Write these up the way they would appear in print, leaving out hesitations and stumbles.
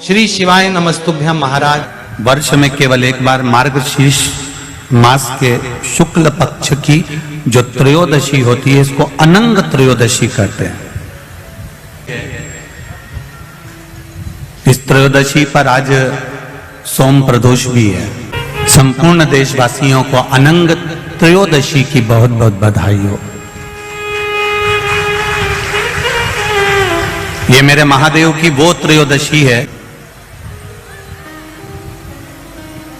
श्री शिवाय नमस्तुभ्यं महाराज। वर्ष में केवल एक बार मार्गशीर्ष मास के शुक्ल पक्ष की जो त्रयोदशी होती है इसको अनंग त्रयोदशी कहते हैं। इस त्रयोदशी पर आज सोम प्रदोष भी है। संपूर्ण देशवासियों को अनंग त्रयोदशी की बहुत बहुत बधाई हो। ये मेरे महादेव की वो त्रयोदशी है।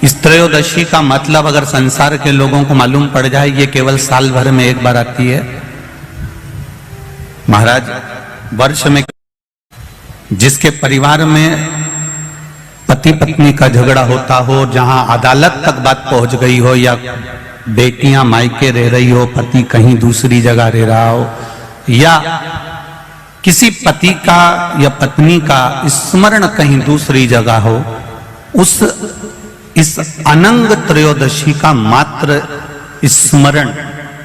इस त्रयोदशी का मतलब अगर संसार के लोगों को मालूम पड़ जाए, ये केवल साल भर में एक बार आती है। महाराज, वर्ष में जिसके परिवार में पति पत्नी का झगड़ा होता हो, जहां अदालत तक बात पहुंच गई हो, या बेटियां मायके रह रही हो, पति कहीं दूसरी जगह रह रहा हो, या किसी पति का या पत्नी का स्मरण कहीं दूसरी जगह हो, इस अनंग त्रयोदशी का मात्र स्मरण,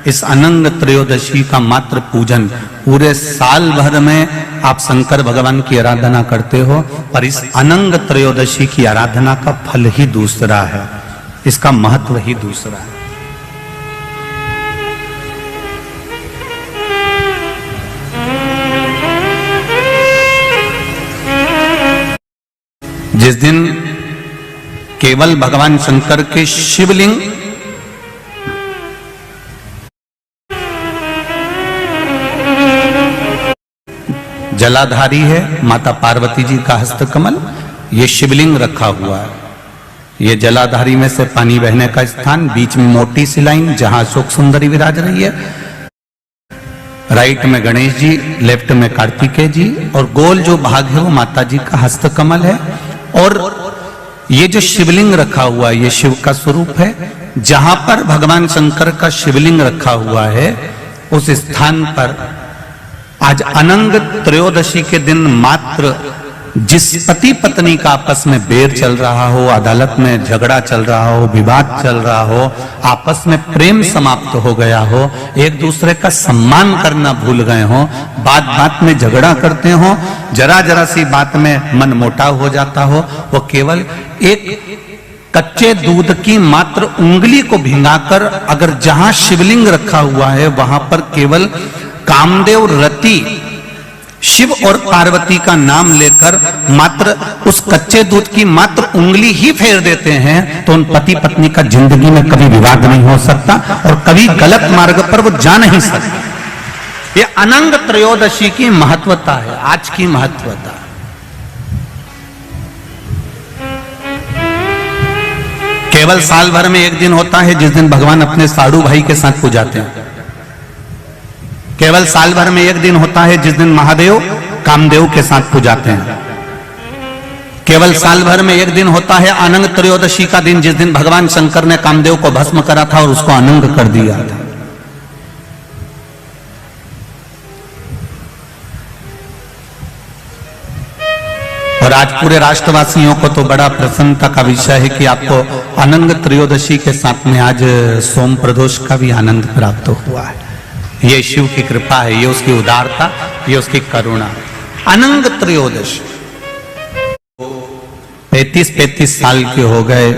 इस अनंग त्रयोदशी का मात्र पूजन, पूरे साल भर में आप शंकर भगवान की आराधना करते हो, पर इस अनंग त्रयोदशी की आराधना का फल ही दूसरा है, इसका महत्व ही दूसरा है। जिस दिन केवल भगवान शंकर के शिवलिंग जलाधारी है, माता पार्वती जी का हस्तकमल, ये शिवलिंग रखा हुआ है। ये जलाधारी में से पानी बहने का स्थान, बीच में मोटी सी लाइन जहां अशोक सुंदरी विराज रही है, राइट में गणेश जी, लेफ्ट में कार्तिकेय जी, और गोल जो भाग है वो माता जी का हस्तकमल है। और ये जो शिवलिंग रखा हुआ है ये शिव का स्वरूप है। जहां पर भगवान शंकर का शिवलिंग रखा हुआ है उस स्थान पर आज अनंग त्रयोदशी के दिन मात्र जिस पति पत्नी का आपस में बैर चल रहा हो, अदालत में झगड़ा चल रहा हो, विवाद चल रहा हो, आपस में प्रेम समाप्त हो गया हो, एक दूसरे का सम्मान करना भूल गए हो, बात बात में झगड़ा करते हो, जरा जरा सी बात में मन मोटाव हो जाता हो, वो केवल एक कच्चे दूध की मात्र उंगली को भिंगाकर अगर जहां शिवलिंग रखा हुआ है वहां पर केवल कामदेव रति शिव और पार्वती का नाम लेकर मात्र उस कच्चे दूध की मात्र उंगली ही फेर देते हैं तो उन पति पत्नी का जिंदगी में कभी विवाद नहीं हो सकता और कभी गलत मार्ग पर वो जा नहीं सकते। ये अनंग त्रयोदशी की महत्वता है, आज की महत्वता। केवल साल भर में एक दिन होता है जिस दिन भगवान अपने साड़ू भाई के साथ पूजाते हैं। केवल साल भर में एक दिन होता है जिस दिन महादेव कामदेव के साथ पूजाते हैं। केवल साल भर में एक दिन होता है अनंग त्रयोदशी का दिन, जिस दिन भगवान शंकर ने कामदेव को भस्म करा था और उसको अनंग कर दिया था। और आज पूरे राष्ट्रवासियों को तो बड़ा प्रसन्नता का विषय है कि आपको अनंग त्रयोदशी के साथ में आज सोम प्रदोष का भी आनंद प्राप्त हुआ है। ये शिव की कृपा है, ये उसकी उदारता, ये उसकी करुणा। अनंग त्रयोदशी 35 साल के हो गए,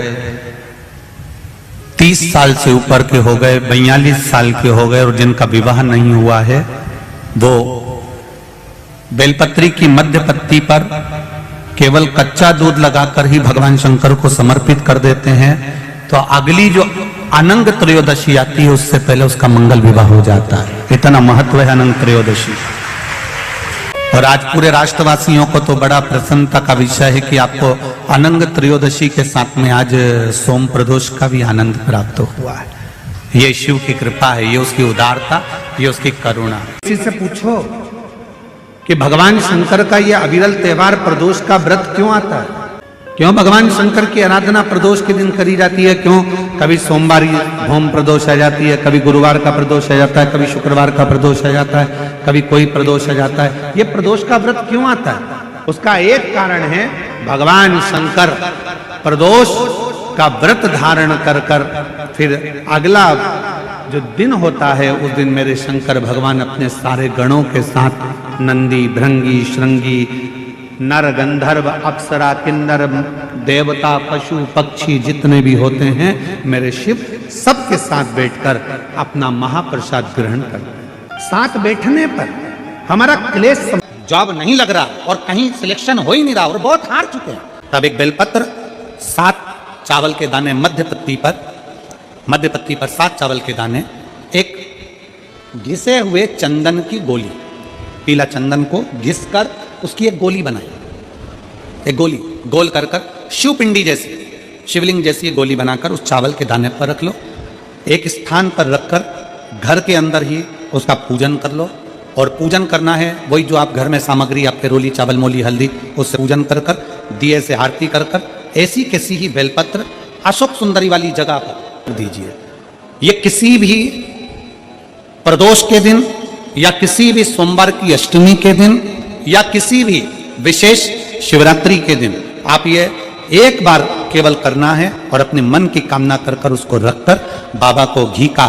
30 साल से ऊपर के हो गए, 42 साल के हो गए और जिनका विवाह नहीं हुआ है वो बेलपत्री की मध्य पत्ती पर केवल कच्चा दूध लगाकर ही भगवान शंकर को समर्पित कर देते हैं तो अगली जो अनंग त्रयोदशी आती है उससे पहले उसका मंगल विवाह हो जाता है। इतना महत्व है अनंग त्रयोदशी। और आज पूरे राष्ट्रवासियों को तो बड़ा प्रसन्नता का विषय है कि आपको अनंग त्रयोदशी के साथ में आज सोम प्रदोष का भी आनंद प्राप्त हुआ है। ये शिव की कृपा है, ये उसकी उदारता, ये उसकी करुणा। किसी से पूछो कि भगवान शंकर का ये अविरल त्योहार प्रदोष का व्रत क्यों आता है, क्यों भगवान शंकर की आराधना प्रदोष के दिन करी जाती है, क्यों कभी सोमवार होम प्रदोष आ जाती है, कभी गुरुवार का प्रदोष आ जाता है, कभी शुक्रवार का प्रदोष आ जाता है, कभी कोई प्रदोष आ जाता है। ये प्रदोष का व्रत क्यों आता है? उसका एक कारण है भगवान शंकर प्रदोष का व्रत धारण कर फिर अगला जो दिन होता है उस दिन मेरे शंकर भगवान अपने सारे गणों के साथ नंदी, भृंगी, श्रृंगी, नर गंधर्व अप्सरा किन्नर देवता पशु पक्षी जितने भी होते हैं मेरे शिव सबके साथ बैठकर अपना महाप्रसाद ग्रहण करते हैं। साथ बैठने पर हमारा क्लेश जॉब नहीं लग रहा और कहीं सिलेक्शन हो ही नहीं रहा और बहुत हार चुके हैं, तब एक बेलपत्र 7 चावल के दाने मध्य पत्ती पर 7 चावल के दाने, एक घिसे हुए चंदन की गोली, पीला चंदन को घिस कर उसकी एक गोली बनाई, एक गोली गोल कर शिव पिंडी जैसी शिवलिंग जैसी गोली बनाकर उस चावल के दाने पर रख लो। एक स्थान पर रखकर घर के अंदर ही उसका पूजन कर लो। और पूजन करना है वही जो आप घर में सामग्री आपके रोली चावल मोली हल्दी उससे पूजन कर दिए से आरती कर ऐसी कैसी ही बेलपत्र अशोक सुंदरी वाली जगह पर दीजिए। ये किसी भी प्रदोष के दिन या किसी भी सोमवार की अष्टमी के दिन या किसी भी विशेष शिवरात्रि के दिन आप ये एक बार केवल करना है और अपने मन की कामना कर उसको रखकर बाबा को घी का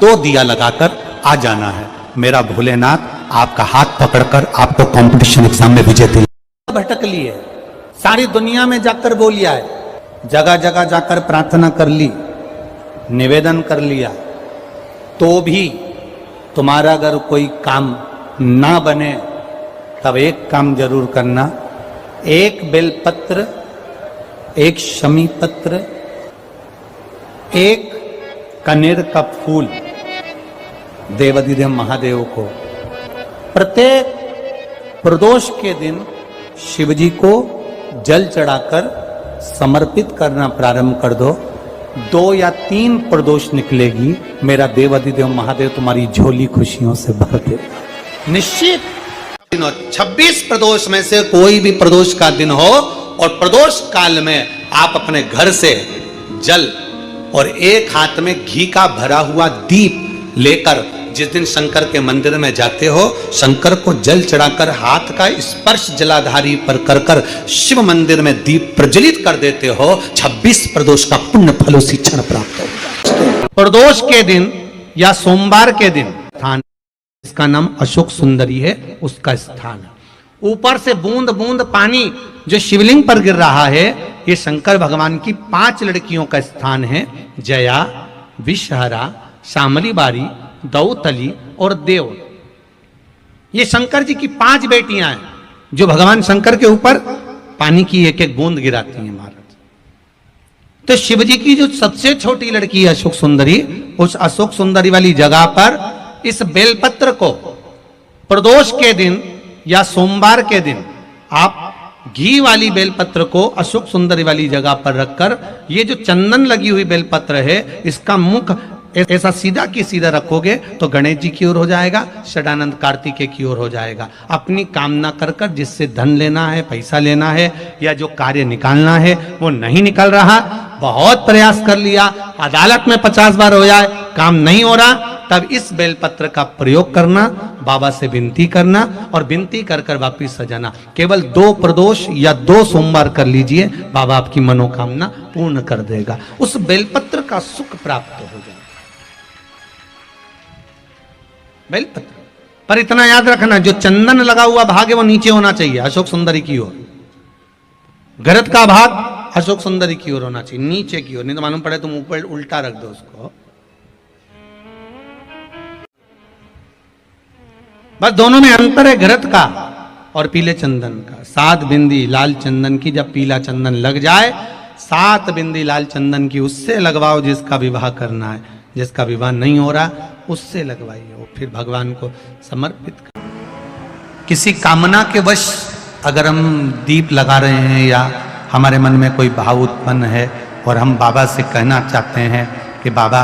2 दिया लगाकर आ जाना है। मेरा भोलेनाथ आपका हाथ पकड़कर आपको कंपटीशन एग्जाम में विजय दिला। भटक ली है, सारी दुनिया में जाकर बोलिया है, जगह जगह जाकर प्रार्थना कर ली, निवेदन कर लिया, तो भी तुम्हारा अगर कोई काम ना बने तब एक काम जरूर करना, एक बेलपत्र, एक शमी पत्र, एक कनेर का फूल देवाधिदेव महादेव को प्रत्येक प्रदोष के दिन शिवजी को जल चढ़ाकर समर्पित करना प्रारंभ कर दो। 2 या 3 प्रदोष निकलेगी, मेरा देवाधिदेव महादेव तुम्हारी झोली खुशियों से भर देगा निश्चित। 26 प्रदोष में से कोई भी प्रदोष का दिन हो और प्रदोष काल में आप अपने घर से जल और एक हाथ में घी का भरा हुआ दीप लेकर जिस दिन शंकर के मंदिर में जाते हो, शंकर को जल चढ़ाकर हाथ का स्पर्श जलाधारी पर कर शिव मंदिर में दीप प्रज्वलित कर देते हो, 26 प्रदोष का पुण्य फल उसी क्षण प्राप्त होगा। प्रदोष के दिन या सोमवार के दिन स्थान, इसका नाम अशोक सुंदरी है, उसका स्थान है। ऊपर से बूंद बूंद पानी जो शिवलिंग पर गिर रहा है, ये शंकर भगवान की 5 लड़कियों का स्थान है, जया, विषहरा, शामली बारी, दौतली और देव। ये शंकर जी की 5 बेटियां हैं जो भगवान शंकर के ऊपर पानी की एक एक बूंद गिराती हैं महाराज। तो शिव जी की जो सबसे छोटी लड़की है अशोक सुंदरी, उस अशोक सुंदरी वाली जगह पर इस बेलपत्र को प्रदोष के दिन या सोमवार के दिन आप घी वाली बेलपत्र को अशोक सुंदरी वाली जगह पर रखकर, ये जो चंदन लगी हुई बेलपत्र है इसका मुख ऐसा सीधा की सीधा रखोगे तो गणेश जी की ओर हो जाएगा, षडानंद कार्तिकेय की ओर हो जाएगा। अपनी कामना कर जिससे धन लेना है, पैसा लेना है या जो कार्य निकालना है वो नहीं निकल रहा, बहुत प्रयास कर लिया, अदालत में 50 बार हो जाए, काम नहीं हो रहा, तब इस बेलपत्र का प्रयोग करना, बाबा से विनती करना और विनती कर वापिस सजाना। केवल 2 प्रदोष या 2 सोमवार कर लीजिए, बाबा आपकी मनोकामना पूर्ण कर देगा। उस बेलपत्र का सुख प्राप्त हो जाए। बेलपत्र पर इतना याद रखना, जो चंदन लगा हुआ भाग है वो नीचे होना चाहिए, अशोक सुंदरी की ओर। गरत का भाग अशोक सुंदरी की ओर होना चाहिए, नीचे की ओर, नहीं तो मालूम पड़े तुम ऊपर उल्टा रख दो उसको। बस दोनों में अंतर है घृत का और पीले चंदन का। 7 बिंदी लाल चंदन की जब पीला चंदन लग जाए, 7 बिंदी लाल चंदन की उससे लगवाओ जिसका विवाह करना है, जिसका विवाह नहीं हो रहा उससे लगवाइए, वो फिर भगवान को समर्पित कर। किसी कामना के वश अगर हम दीप लगा रहे हैं या हमारे मन में कोई भाव उत्पन्न है और हम बाबा से कहना चाहते हैं कि बाबा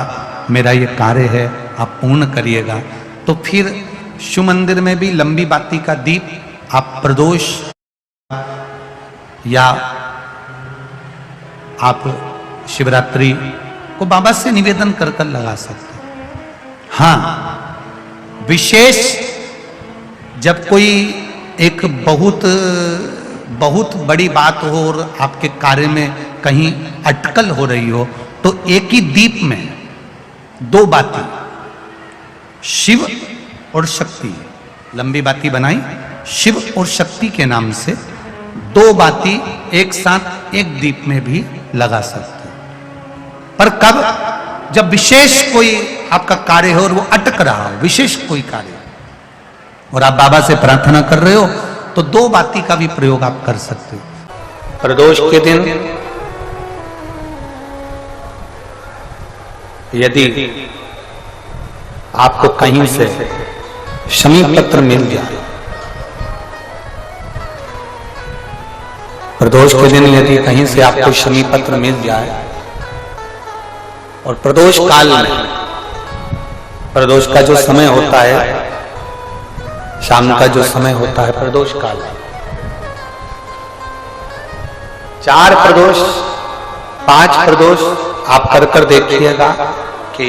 मेरा ये कार्य है आप पूर्ण करिएगा, तो फिर शिव मंदिर में भी लंबी बाती का दीप आप प्रदोष या आप शिवरात्रि को बाबा से निवेदन कर लगा सकते हैं। हाँ, विशेष जब कोई एक बहुत बड़ी बात हो और आपके कार्य में कहीं अटकल हो रही हो, तो एक ही दीप में 2 बाती, शिव और शक्ति, लंबी बाती बनाई शिव और शक्ति के नाम से, 2 बाती एक साथ एक दीप में भी लगा सकते हैं। पर कब? जब विशेष कोई आपका कार्य हो और वो अटक रहा हो, विशेष कोई कार्य और आप बाबा से प्रार्थना कर रहे हो, तो 2 बाती का भी प्रयोग आप कर सकते हो। प्रदोष के दिन यदि आपको कहीं से शमी पत्र मिल जाए, प्रदोष के दिन यदि कहीं से आपको शमी पत्र मिल जाए और प्रदोष काल में, प्रदोष का जो समय होता है, शाम का जो समय होता है प्रदोष काल, 4 प्रदोष 5 प्रदोष आप कर देखिएगा कि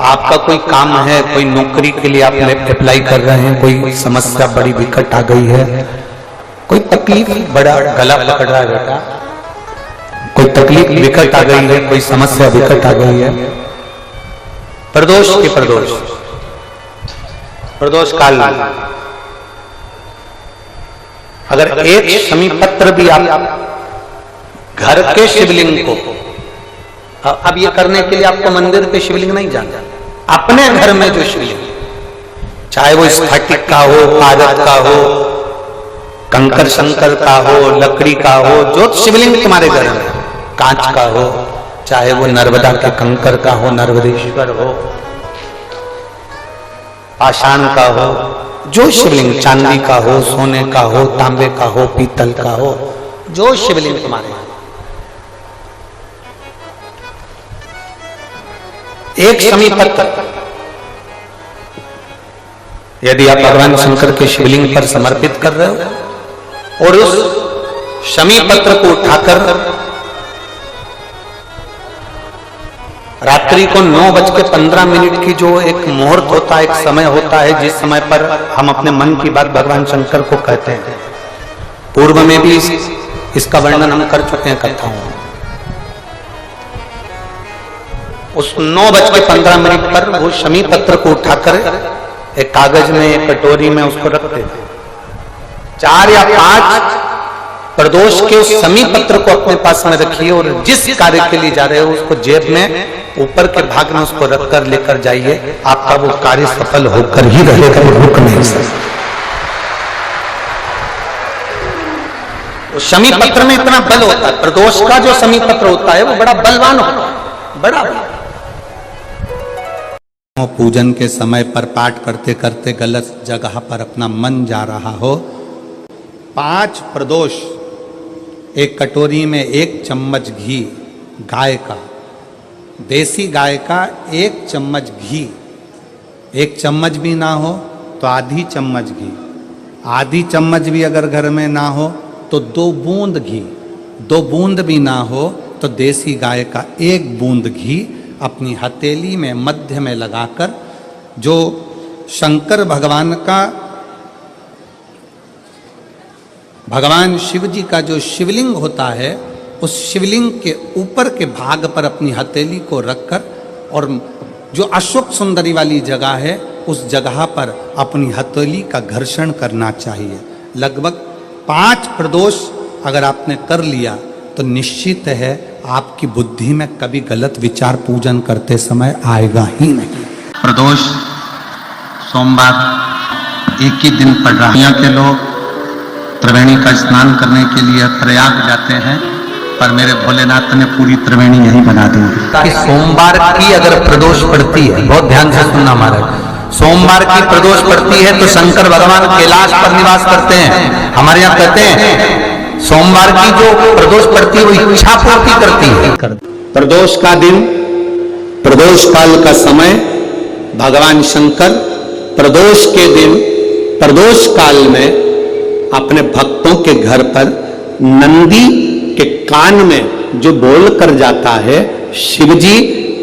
आपका कोई काम है, कोई नौकरी के लिए आप अप्लाई कर रहे हैं, कोई समस्या बड़ी विकट आ गई है, कोई तकलीफ, बड़ा गला पकड़ रहा है बेटा, कोई तकलीफ विकट आ गई है, कोई समस्या विकट आ गई है, प्रदोष के प्रदोष काल अगर एक शमी पत्र भी आप घर के शिवलिंग को, अब ये करने के लिए आपको मंदिर पे शिवलिंग नहीं जाना, अपने घर में जो शिवलिंग, चाहे वो स्फटिक का हो, कागज का हो, कंकर शंकर का हो, लकड़ी का हो, जो शिवलिंग तुम्हारे घर में, कांच का हो, चाहे वो नर्मदा के कंकर का हो, नर्मदेश्वर हो, पाषाण का हो, जो शिवलिंग, चांदी का हो, सोने का हो, तांबे का हो, पीतल का हो, जो शिवलिंग तुम्हारे, एक शमी पत्र यदि आप भगवान शंकर के शिवलिंग पर समर्पित कर रहे हो और उस शमी पत्र को उठाकर रात्रि को 9:15 की जो एक मुहूर्त होता है, एक समय होता है, जिस समय पर हम अपने मन की बात भगवान शंकर को कहते हैं, पूर्व में भी इसका वर्णन हम कर चुके हैं कथाओं में, उस 9:15 पर वो शमी पत्र को उठाकर एक कागज में, एक कटोरी में उसको रखते थे। 4 या 5 प्रदोष के उस शमी पत्र को अपने पास में रखिए और जिस कार्य के लिए जा रहे हो उसको जेब में ऊपर के भाग में उसको रखकर लेकर जाइए, आपका वो कार्य सफल होकर ही रहेगा, रुक नहीं सकता। शमी पत्र में इतना बल होता है, प्रदोष का जो शमी पत्र होता है वो बड़ा बलवान होता है, बड़ा पूजन के समय पर पाठ करते करते गलत जगह पर अपना मन जा रहा हो, 5 प्रदोष एक कटोरी में 1 चम्मच घी, गाय का, देसी गाय का 1 चम्मच घी, 1 चम्मच भी ना हो तो आधी चम्मच घी, आधी चम्मच भी अगर घर में ना हो तो 2 बूंद घी, 2 बूंद भी ना हो तो देसी गाय का 1 बूंद घी अपनी हथेली में मध्य में लगाकर, जो शंकर भगवान का, भगवान शिव जी का जो शिवलिंग होता है, उस शिवलिंग के ऊपर के भाग पर अपनी हथेली को रखकर और जो अशोक सुंदरी वाली जगह है उस जगह पर अपनी हथेली का घर्षण करना चाहिए। लगभग 5 प्रदोष अगर आपने कर लिया तो निश्चित है आपकी बुद्धि में कभी गलत विचार पूजन करते समय आएगा ही नहीं। प्रदोष सोमवार एक ही दिन पड़ रहा है। यहाँ के लोग त्रिवेणी का स्नान करने के लिए प्रयाग जाते हैं, पर मेरे भोलेनाथ ने पूरी त्रिवेणी यही बना दी कि सोमवार की अगर प्रदोष पड़ती है, बहुत ध्यान से सुनना महाराज, सोमवार की प्रदोष पड़ती है तो शंकर भगवान कैलाश पर निवास करते हैं। हमारे यहाँ कहते हैं सोमवार की जो प्रदोष पड़ती है वो इच्छा पूर्ति करती है। प्रदोष का दिन, प्रदोष काल का समय, भगवान शंकर प्रदोष के दिन, प्रदोष काल में अपने भक्तों के घर पर नंदी के कान में जो बोल कर जाता है, शिवजी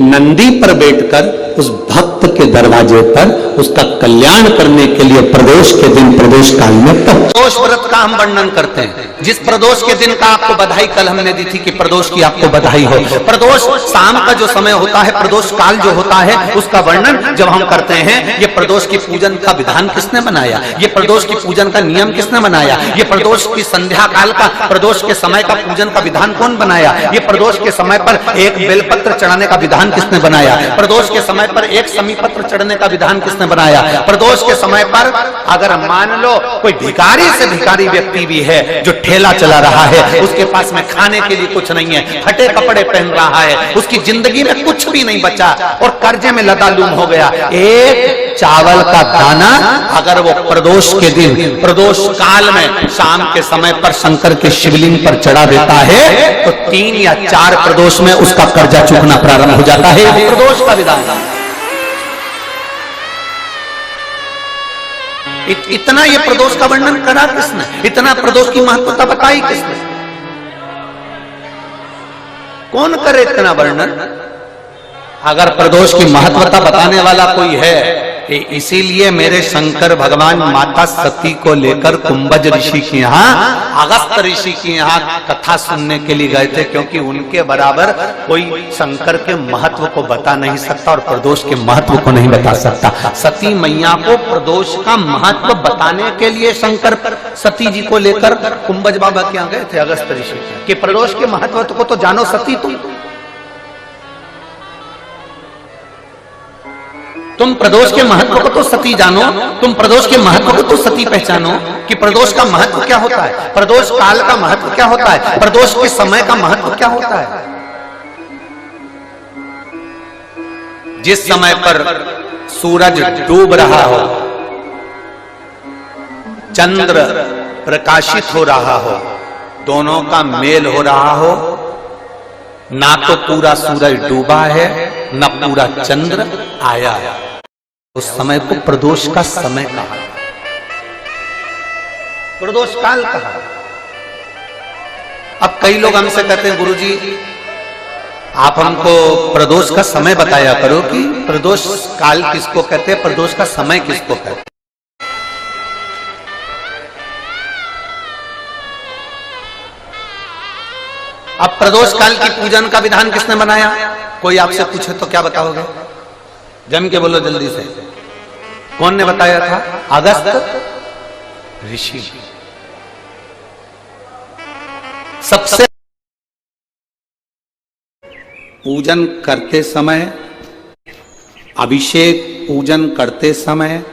नंदी पर बैठकर उस भक्त के दरवाजे पर उसका कल्याण करने के लिए प्रदोष के दिन, प्रदोष काल में प्रदोष व्रत का हम वर्णन करते हैं। जिस प्रदोष के दिन का आपको बधाई कल हमने दी थी कि प्रदोष की आपको बधाई हो। प्रदोष शाम का जो समय होता है, प्रदोष काल जो होता है, उसका वर्णन जब हम करते हैं, ये प्रदोष की पूजन का विधान किसने बनाया, ये प्रदोष की पूजन का नियम किसने बनाया, ये प्रदोष की संध्या काल का, प्रदोष के समय का पूजन का विधान कौन बनाया, ये प्रदोष के समय पर एक बेलपत्र चढ़ाने का विधान किसने बनाया, प्रदोष के समय पर एक समीपत्र चढ़ने का विधान किसने बनाया, प्रदोष के समय पर अगर मान लो कोई भिखारी से भिखारी व्यक्ति भी है जो ठेला चला रहा है, उसके पास में खाने के लिए कुछ नहीं है, फटे कपड़े पहन रहा है, उसकी जिंदगी में कुछ भी नहीं बचा और कर्जे में लदालूम हो गया, एक चावल का दाना अगर वो प्रदोष के दिन, प्रदोष काल में शाम के समय पर शंकर के शिवलिंग पर चढ़ा देता है तो 3 या 4 प्रदोष में उसका कर्जा चूकना प्रारंभ हो जाता है। प्रदोष का विधान इतना ये प्रदोष का वर्णन करा किसने, इतना प्रदोष की महत्वता बताई किसने, कौन करे इतना वर्णन। अगर प्रदोष की महत्वता बताने वाला कोई है, इसीलिए मेरे शंकर भगवान माता सती को लेकर कुंभज ऋषि के यहाँ, अगस्त ऋषि के यहाँ कथा सुनने के लिए गए थे, क्योंकि उनके बराबर कोई शंकर के महत्व को बता नहीं सकता और प्रदोष के महत्व को नहीं बता सकता। सती मैया को प्रदोष का महत्व बताने के लिए शंकर सती जी को लेकर कुंभज बाबा के यहाँ गए थे, अगस्त ऋषि के, प्रदोष के महत्व को तो जानो सती तुम प्रदोष के महत्व को तो सती जानो, तुम प्रदोष के महत्व को तो सती पहचानो कि प्रदोष का महत्व क्या होता है, प्रदोष काल का महत्व क्या होता है, प्रदोष के समय का महत्व क्या होता है। जिस समय पर सूरज डूब रहा हो, चंद्र प्रकाशित हो रहा हो, दोनों का मेल हो रहा हो, ना तो पूरा सूरज डूबा है न पूरा चंद्र आया है, उस समय को प्रदोष का समय कहा, प्रदोष काल कहा। अब कई लोग हमसे कहते हैं गुरुजी आप हमको प्रदोष का समय बताया करो कि प्रदोष काल किसको कहते हैं, प्रदोष का समय किसको कहते हैं। अब प्रदोष काल की पूजन का विधान किसने बनाया, कोई आपसे पूछे तो क्या बताओगे, जम के बोलो जल्दी से, कौन ने बताया था, अगस्त ऋषि। सबसे पूजन करते समय, अभिषेक पूजन करते समय,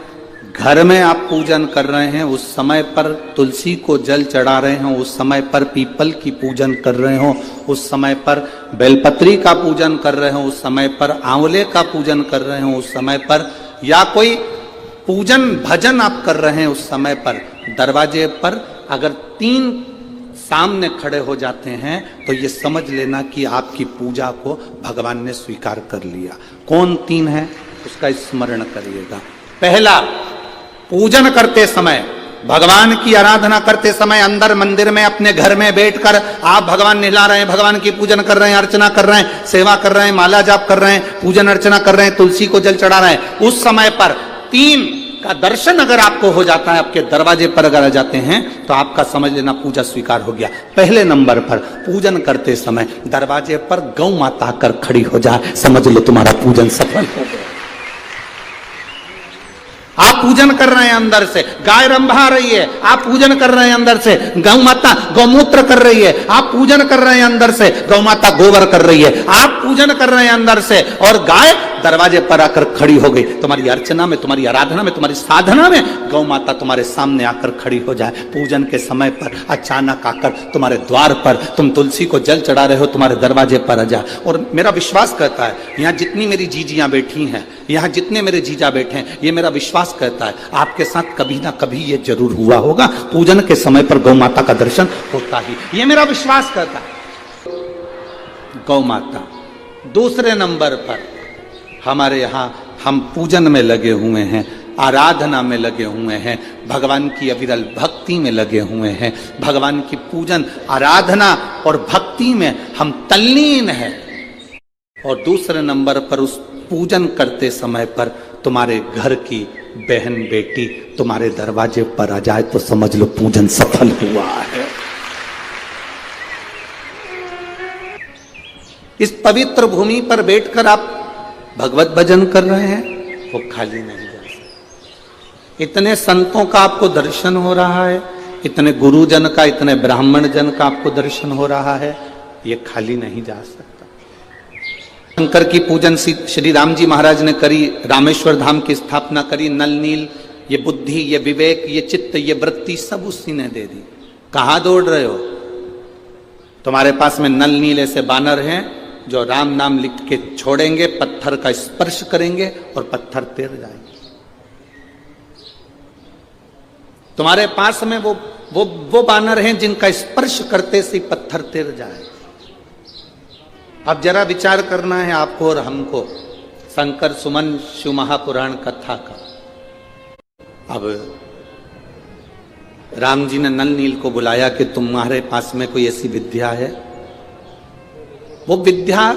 घर में आप पूजन कर रहे हैं उस समय पर तुलसी को जल चढ़ा रहे हो, उस समय पर पीपल की पूजन कर रहे हो, उस समय पर बेलपत्री का पूजन कर रहे हो, उस समय पर आंवले का पूजन कर रहे हो, उस समय पर या कोई पूजन भजन आप कर रहे हैं, उस समय पर दरवाजे पर अगर 3 सामने खड़े हो जाते हैं तो ये समझ लेना कि आपकी पूजा को भगवान ने स्वीकार कर लिया। कौन 3 है उसका स्मरण करिएगा। पहला, पूजन करते समय, भगवान की आराधना करते समय अंदर मंदिर में अपने घर में बैठकर आप भगवान निला रहे हैं, भगवान की पूजन कर रहे हैं, अर्चना कर रहे हैं, सेवा कर रहे हैं, माला जाप कर रहे हैं, पूजन अर्चना कर रहे हैं, तुलसी को जल चढ़ा रहे हैं, उस समय पर 3 का दर्शन अगर आपको हो जाता है, आपके दरवाजे पर अगर आ जाते हैं तो आपका समझ लेना पूजा स्वीकार हो गया। पहले नंबर पर पूजन करते समय दरवाजे पर गौ माता आकर खड़ी हो जाए, समझ लो तुम्हारा पूजन सफल हो गया। आप पूजन कर रहे हैं अंदर से, गाय रंभा रही है, आप पूजन कर रहे हैं अंदर से, गौ माता गौमूत्र कर रही है, आप पूजन कर रहे हैं अंदर से, गौ माता गोबर कर रही है, आप पूजन कर रहे हैं अंदर से और गाय दरवाजे पर आकर खड़ी हो गई। तुम्हारी अर्चना में, तुम्हारी आराधना में, तुम्हारी साधना में गौ माता तुम्हारे सामने आकर खड़ी हो जाए। पूजन के समय पर अचानक आकर तुम्हारे द्वार पर, तुम तुलसी को जल चढ़ा रहे हो, तुम्हारे दरवाजे पर आ जाए। और मेरा विश्वास कहता है, यहाँ जितनी मेरी जीजियां बैठी हैं, यहाँ जितने मेरे जीजा बैठे हैं, ये मेरा विश्वास कहता है आपके साथ कभी ना कभी ये जरूर हुआ होगा, पूजन के समय पर गौ माता का दर्शन होता ही, ये मेरा विश्वास कहता है। गौ माता। दूसरे नंबर पर हमारे यहाँ हम पूजन में लगे हुए हैं, आराधना में लगे हुए हैं, भगवान की अविरल भक्ति में लगे हुए हैं, भगवान की पूजन आराधना और भक्ति में हम तल्लीन हैं। और दूसरे नंबर पर उस पूजन करते समय पर तुम्हारे घर की बहन बेटी तुम्हारे दरवाजे पर आ जाए तो समझ लो पूजन सफल हुआ है। इस पवित्र भूमि पर बैठकर आप भगवत भजन कर रहे हैं, वो खाली नहीं जा सकता। इतने संतों का आपको दर्शन हो रहा है, इतने गुरुजन का, इतने ब्राह्मण जन का आपको दर्शन हो रहा है, ये खाली नहीं जा सकता। शंकर की पूजन श्री राम जी महाराज ने करी, रामेश्वर धाम की स्थापना करी, नल नील, ये बुद्धि, ये विवेक, ये चित्त, ये वृत्ति सब उसी ने दे दी। कहां दौड़ रहे हो? तुम्हारे पास में नल नील ऐसे बानर हैं जो राम नाम लिख के छोड़ेंगे, पत्थर का स्पर्श करेंगे और पत्थर तैर जाएंगे। तुम्हारे पास में वो बानर हैं जिनका स्पर्श करते से पत्थर तैर जाए। अब जरा विचार करना है आपको और हमको शंकर सुमन शिव महापुराण कथा का। अब राम जी ने नल नील को बुलाया कि तुम्हारे पास में कोई ऐसी विद्या है। वो विद्या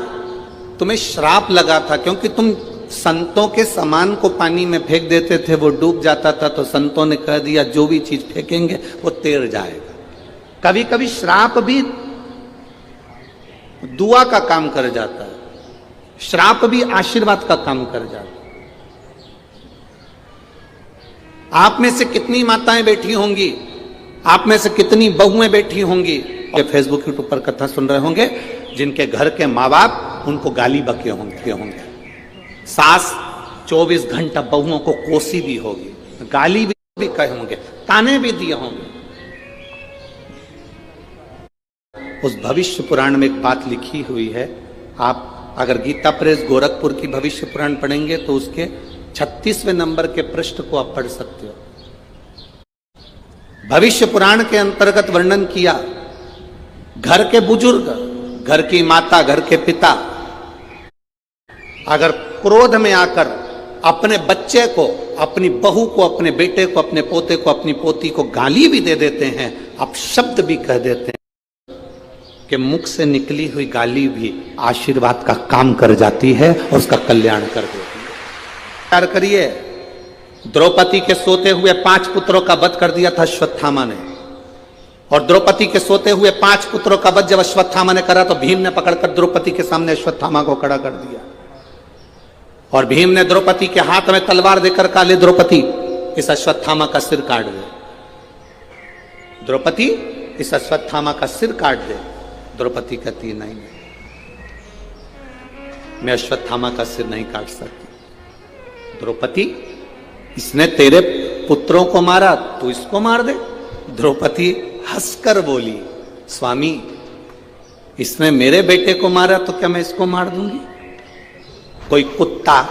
तुम्हें श्राप लगा था, क्योंकि तुम संतों के सामान को पानी में फेंक देते थे, वो डूब जाता था, तो संतों ने कह दिया जो भी चीज फेंकेंगे वो तैर जाएगा। कभी कभी श्राप भी दुआ का काम कर जाता है, श्राप भी आशीर्वाद का काम कर जाता है। आप में से कितनी माताएं बैठी होंगी, आप में से कितनी बहुएं बैठी होंगी, ये फेसबुक यूट्यूब पर कथा सुन रहे होंगे, जिनके घर के माँ बाप उनको गाली बके होंगे। सास 24 घंटा बहुओं को कोसी भी होगी, गाली भी कहे होंगे, ताने भी दिए होंगे। उस भविष्य पुराण में एक बात लिखी हुई है, आप अगर गीता प्रेस गोरखपुर की भविष्य पुराण पढ़ेंगे तो उसके 36वें नंबर के पृष्ठ को आप पढ़ सकते हो। भविष्य पुराण के अंतर्गत वर्णन किया, घर के बुजुर्ग, घर की माता, घर के पिता अगर क्रोध में आकर अपने बच्चे को, अपनी बहू को, अपने बेटे को, अपने पोते को, अपनी पोती को गाली भी दे देते हैं, अपशब्द भी कह देते हैं, कि मुख से निकली हुई गाली भी आशीर्वाद का काम कर जाती है और उसका कल्याण कर देती है। विचार करिए, द्रौपदी के सोते हुए 5 पुत्रों का वध कर दिया था अश्वत्थामा ने, और द्रौपदी के सोते हुए 5 पुत्रों का वध जब अश्वत्थामा ने करा तो भीम ने पकड़कर द्रौपदी के सामने अश्वत्थामा को खड़ा कर दिया, और भीम ने द्रौपदी के हाथ में तलवार देकर कहा, ले द्रौपदी इस अश्वत्थामा का सिर काट दे। द्रौपदी इस अश्वत्थामा का सिर काट दे। द्रौपदी कहती है, नहीं मैं अश्वत्थामा का सिर नहीं काट सकती। द्रौपदी, इसने तेरे पुत्रों को मारा, तू इसको मार दे। द्रौपदी हंसकर बोली, स्वामी इसने मेरे बेटे को मारा तो क्या मैं इसको मार दूंगी? कोई कुत्ता,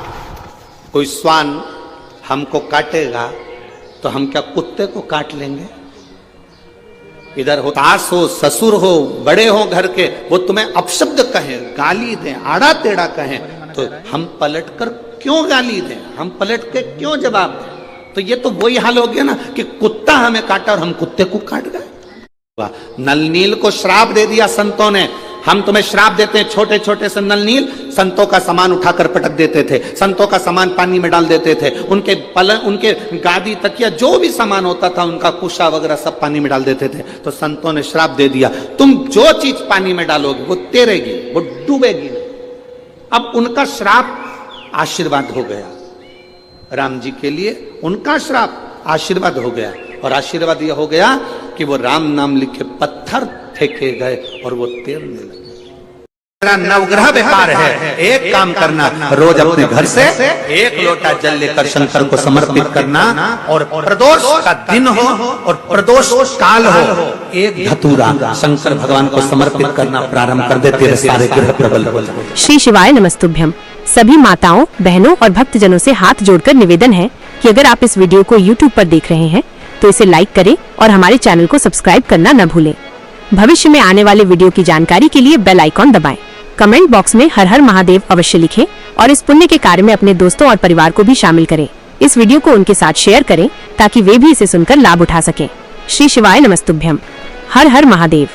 कोई श्वान हमको काटेगा तो हम क्या कुत्ते को काट लेंगे? इधर हो सास हो, ससुर हो, बड़े हो घर के, वो तुम्हें अपशब्द कहें, गाली दें, आड़ा टेढ़ा कहें, तो हम पलटकर क्यों गाली दें, हम पलट के क्यों जवाब दें? तो ये तो वही हाल हो गया ना कि कुत्ता हमें काटा और हम कुत्ते को काट गए। नल नील को श्राप दे दिया संतों ने। हम तुम्हें श्राप देते हैं, छोटे छोटे से नल नील संतों का सामान उठाकर पटक देते थे, संतों का सामान पानी में डाल देते थे, उनके गादी तकिया जो भी सामान होता था, उनका कुशा वगैरह सब पानी में डाल देते थे। तो संतों ने श्राप दे दिया, तुम जो चीज पानी में डालोगे वो तैरेगी, वो डूबेगी। अब उनका श्राप आशीर्वाद हो गया, राम जी के लिए उनका श्राप आशीर्वाद हो गया, और आशीर्वाद यह हो गया कि वो राम नाम लिखे पत्थर फेंके गए और वो तैरने लगे। मेरा नवग्रह व्यापार है, एक काम करना, रोज अपने घर से 1 लोटा जल लेकर शंकर को समर्पित करना, और प्रदोष का दिन हो और प्रदोष काल हो, एक धतूरा शंकर भगवान को समर्पित करना प्रारंभ कर देते हैं, सारे ग्रह प्रबल हो जाते। श्री शिवाय नमस्तुभ्यम। सभी माताओं, बहनों और भक्तजनों से हाथ जोड़कर निवेदन है कि अगर आप इस वीडियो को YouTube पर देख रहे हैं तो इसे लाइक करें और हमारे चैनल को सब्सक्राइब करना न भूलें। भविष्य में आने वाले वीडियो की जानकारी के लिए बेल आइकॉन दबाएं। कमेंट बॉक्स में हर हर महादेव अवश्य लिखें और इस पुण्य के कार्य में अपने दोस्तों और परिवार को भी शामिल करें। इस वीडियो को उनके साथ शेयर करें ताकि वे भी इसे सुनकर लाभ उठा सकें। श्री शिवाय नमस्तुभ्यम। हर हर महादेव।